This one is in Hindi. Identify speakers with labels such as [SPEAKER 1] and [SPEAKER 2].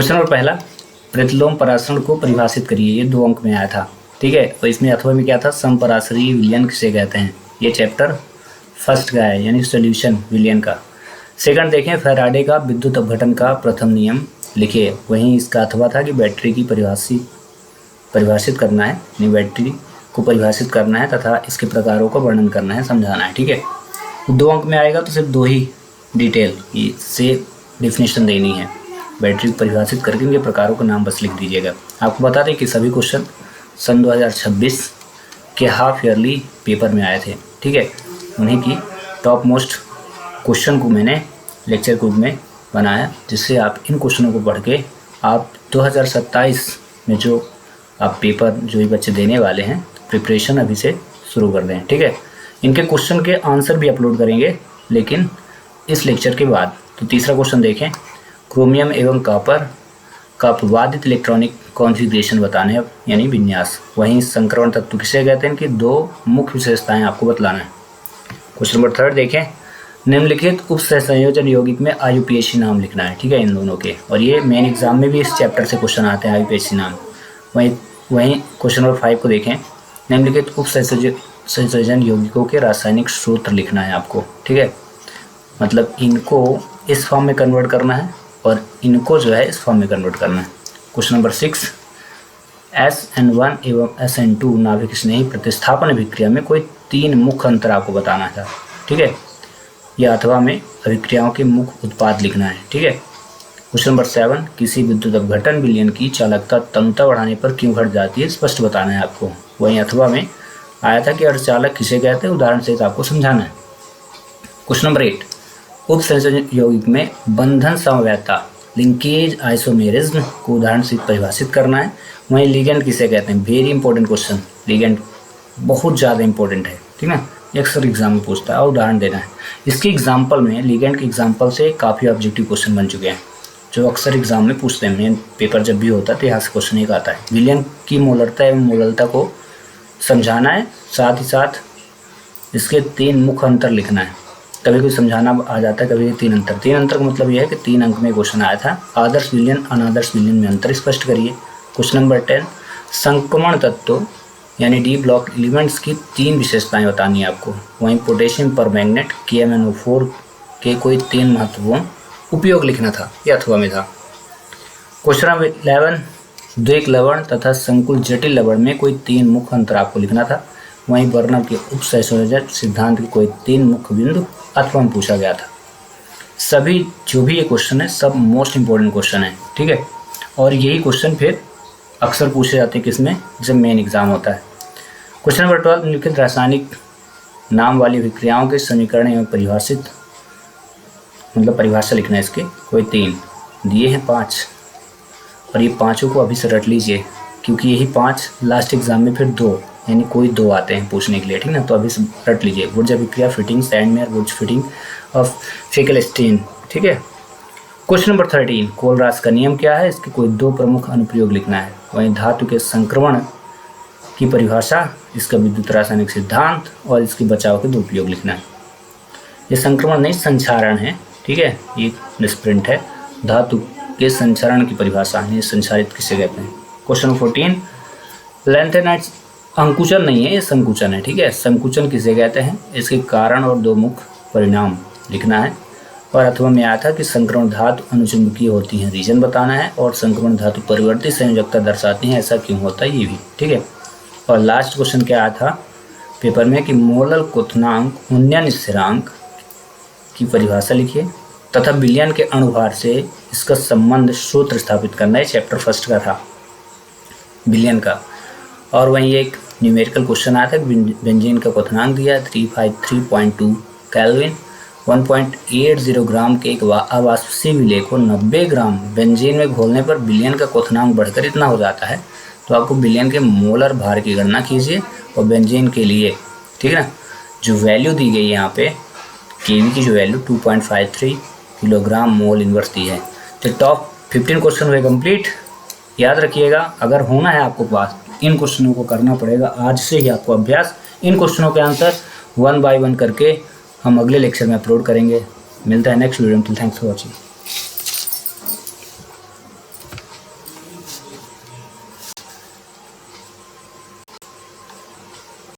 [SPEAKER 1] क्वेश्चन नंबर पहला, प्रतिलोम परासरण को परिभाषित करिए। ये 2 अंक में आया था, ठीक है। और इसमें अथवा में क्या था, समपरासरीय विलयन किसे कहते हैं। ये चैप्टर फर्स्ट का है, यानी सॉल्यूशन विलयन का। सेकंड देखें, फैराडे का विद्युत अपघटन का प्रथम नियम लिखिए। वहीं इसका अथवा था कि बैटरी की परिभाषित करना है, यानी बैटरी को परिभाषित करना है तथा इसके प्रकारों का वर्णन करना है, समझाना है, ठीक है। 2 अंक में आएगा तो सिर्फ 2 ही डिटेल से डेफिनेशन देनी है। बैटरी को परिभाषित करके इनके प्रकारों का नाम बस लिख दीजिएगा। आपको बता दें कि सभी क्वेश्चन सन 2026 के हाफ ईयरली पेपर में आए थे, ठीक है। उन्हीं की टॉप मोस्ट क्वेश्चन को मैंने लेक्चर ग्रुप में बनाया, जिससे आप इन क्वेश्चनों को पढ़ के आप 2027 में जो आप पेपर जो ही बच्चे देने वाले हैं, प्रिपरेशन अभी से शुरू कर दें, ठीक है। इनके क्वेश्चन के आंसर भी अपलोड करेंगे, लेकिन इस लेक्चर के बाद। तो तीसरा क्वेश्चन देखें, क्रोमियम एवं कॉपर का अपवादित इलेक्ट्रॉनिक कॉन्फ़िगरेशन बताने हैं, यानी विन्यास। वहीं संक्रमण तत्व किसे कहते हैं, कि 2 मुख्य विशेषताएं आपको बतलाना है। क्वेश्चन नंबर 3 देखें, निम्नलिखित उप सहसंयोजन यौगिक में IUPAC नाम लिखना है, ठीक है, इन दोनों के। और ये मेन एग्जाम में भी इस चैप्टर से क्वेश्चन आते हैं, IUPAC नाम। वहीं क्वेश्चन नंबर 5 को देखें, निम्नलिखित उप सहसंयोजन यौगिकों के रासायनिक सूत्र लिखना है आपको, ठीक है। मतलब इनको इस फॉर्म में कन्वर्ट करना है और इनको जो है इस फॉर्म में कन्वर्ट करना है। क्वेश्चन नंबर 6, SN1 एवं SN2 नाभिक स्नेही प्रतिस्थापन अभिक्रिया में कोई 3 मुख्य अंतर आपको बताना था, ठीक है। या अथवा में अभिक्रियाओं के मुख्य उत्पाद लिखना है, ठीक है। क्वेश्चन नंबर 7, किसी विद्युत अपघटन विलयन की चालकता तन्यता बढ़ाने पर क्यों घट जाती है, स्पष्ट बताना है आपको। वहीं अथवा में आया था कि अर्धचालक किसे कहते हैं, उदाहरण सहित आपको समझाना है। क्वेश्चन नंबर 8, उप सहसंयोजन यौगिक में बंधन समवैधता लिंकेज आइसोमेरिज्म को उदाहरण से परिभाषित करना है। वहीं लिगेंड किसे कहते हैं, वेरी इंपॉर्टेंट क्वेश्चन, लिगेंड बहुत ज़्यादा इंपॉर्टेंट है, ठीक है। अक्सर एग्जाम में पूछता है और उदाहरण देना है। इसके एग्जाम्पल में, लिगेंड के एग्जाम्पल से काफ़ी ऑब्जेक्टिव क्वेश्चन बन चुके हैं, जो अक्सर एग्जाम में पूछते हैं। मेन पेपर जब भी होता है तो यहाँ से क्वेश्चन एक आता है। विलयन की मोलरता एवं मोललता को समझाना है, साथ ही साथ इसके 3 मुख्य अंतर लिखना है। कभी कोई समझाना आ जाता है, कभी 3 अंतर। 3 अंतर का मतलब यह है कि 3 अंक में क्वेश्चन आया था। आदर्श विलयन अनादर्श विलयन में अंतर स्पष्ट करिए। क्वेश्चन नंबर 10, संक्रमण तत्व यानी डी ब्लॉक एलिमेंट्स की 3 विशेषताएं बतानी है आपको। वहीं पोटेशियम परमैंगनेट KMnO4 के कोई 3 महत्वपूर्ण उपयोग लिखना था, यह अथवा में था। क्वेश्चन नंबर 11, द्विक लवण तथा संकुल जटिल लवण में कोई 3 मुख्य अंतर आपको लिखना था। वहीं वर्णन के उप सहसंयोजन सिद्धांत के कोई 3 मुख्य बिंदु अथवा में पूछा गया था। सभी जो भी ये क्वेश्चन है सब मोस्ट इंपॉर्टेंट क्वेश्चन है, ठीक है। और यही क्वेश्चन फिर अक्सर पूछे जाते हैं किसमें, जब मेन एग्जाम होता है। क्वेश्चन नंबर 12, निम्नलिखित रासायनिक नाम वाली अभिक्रियाओं के समीकरण एवं परिभाषा लिखना है। इसके कोई 3 दिए हैं, 5, और ये 5 को अभी से रट लीजिए, क्योंकि यही 5 लास्ट एग्जाम में फिर 2, यानी कोई 2 आते हैं पूछने के लिए, ठीक ना। तो अभी से रट लीजिए। वुड्स अभिक्रिया, Fittig Sandmeyer, Wurtz Fittig of Finkelstein, ठीक है। क्वेश्चन नंबर 13, कोलरास का नियम क्या है, इसके कोई 2 प्रमुख अनुप्रयोग लिखना है। वहीं धातु के संक्रमण की परिभाषा, इसका विद्युत रासायनिक सिद्धांत और इसके बचाव के 2 उपयोग लिखना है। ये संक्रमण नहीं, संचारण है, ठीक है। ये निष्प्रिंट है। धातु के संचरण की परिभाषा, ये संचारित किसे कहते हैं। क्वेश्चन नंबर 14, लैंथेनाइट अंकुचन नहीं है, ये संकुचन है, ठीक है। संकुचन किसे कहते हैं, इसके कारण और 2 मुख्य परिणाम लिखना है। और अथवा में आया था कि संक्रमण धातु अनुचुंबकीय होती हैं, रीजन बताना है। और संक्रमण धातु परिवर्तित संयोजकता दर्शाती हैं, ऐसा क्यों होता है, ये भी, ठीक है। और लास्ट क्वेश्चन क्या आया था पेपर में, कि मोलल क्वथनांक उन्नयन स्थिरांक की परिभाषा लिखिए तथा विलयन के अणुभार से इसका संबंध सूत्र स्थापित करना है। चैप्टर फर्स्ट का था विलयन का। और वहीं एक न्यूमेरिकल क्वेश्चन आया था, बेंजीन का क्वथनांक दिया 353.2 केल्विन। 1.80 ग्राम के एक अवाष्पशील विलेय को 90 ग्राम बेंजीन में घोलने पर विलयन का क्वथनांक बढ़कर इतना हो जाता है। तो आपको विलयन के मोलर भार की गणना कीजिए और बेंजीन के लिए, ठीक है ना, जो वैल्यू दी गई है यहाँ पे केवी की जो वैल्यू 2.53 किलोग्राम मोल इनवर्स दी है। तो टॉप 15 क्वेश्चन हुए कंप्लीट। याद रखिएगा, अगर होना है आपको पास, इन क्वेश्चनों को करना पड़ेगा आज से ही आपको अभ्यास। इन क्वेश्चनों के आंसर 1 बाय 1 करके हम अगले लेक्चर में अपलोड करेंगे। मिलता है नेक्स्ट वीडियो में। Thanks for watching.